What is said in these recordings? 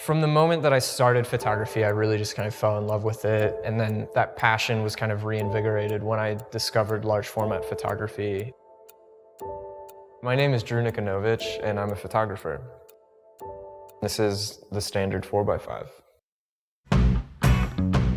From the moment that I started photography, I really just kind of fell in love with it. And then that passion was kind of reinvigorated when I discovered large format photography. My name is Drew Nikonovich, and I'm a photographer. This is the standard 4x5.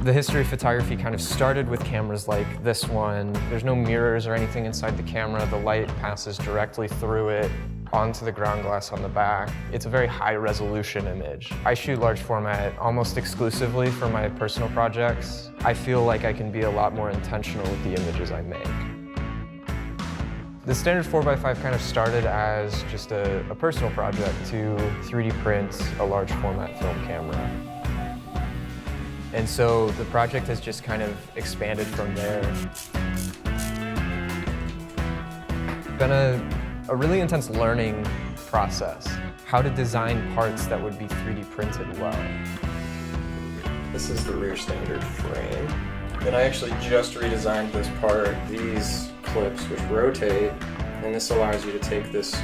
The history of photography kind of started with cameras like this one. There's no mirrors or anything inside the camera. The light passes directly through it onto the ground glass on the back. It's a very high resolution image. I shoot large format almost exclusively for my personal projects. I feel like I can be a lot more intentional with the images I make. The standard 4x5 kind of started as just a personal project to 3D print a large format film camera. And so the project has just kind of expanded from there. It's been a really intense learning process. How to design parts that would be 3D printed well. This is the rear standard frame. And I actually just redesigned this part. These clips which rotate, and this allows you to take this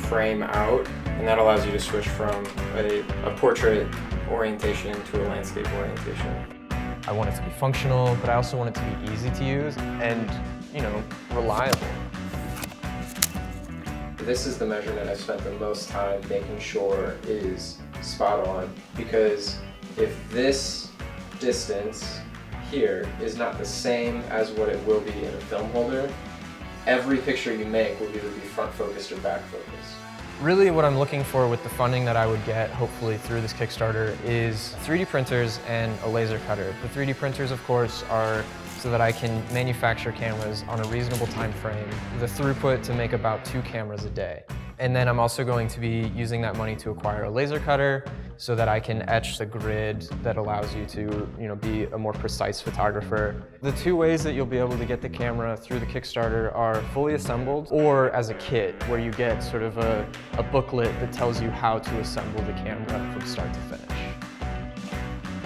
frame out, and that allows you to switch from a portrait orientation to a landscape orientation. I want it to be functional, but I also want it to be easy to use and, reliable. This is the measurement I spent the most time making sure is spot on, because if this distance here is not the same as what it will be in a film holder, every picture you make will either be front focused or back focused. Really what I'm looking for with the funding that I would get, hopefully through this Kickstarter, is 3D printers and a laser cutter. The 3D printers, of course, are so that I can manufacture cameras on a reasonable time frame, the throughput to make about 2 cameras a day. And then I'm also going to be using that money to acquire a laser cutter so that I can etch the grid that allows you to, be a more precise photographer. The 2 ways that you'll be able to get the camera through the Kickstarter are fully assembled or as a kit, where you get sort of a booklet that tells you how to assemble the camera from start to finish.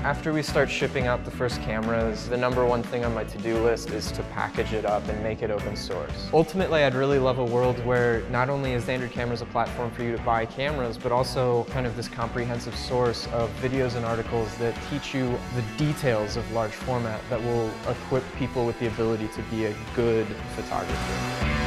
After we start shipping out the first cameras, the #1 thing on my to-do list is to package it up and make it open source. Ultimately, I'd really love a world where not only is Standard Cameras a platform for you to buy cameras, but also kind of this comprehensive source of videos and articles that teach you the details of large format that will equip people with the ability to be a good photographer.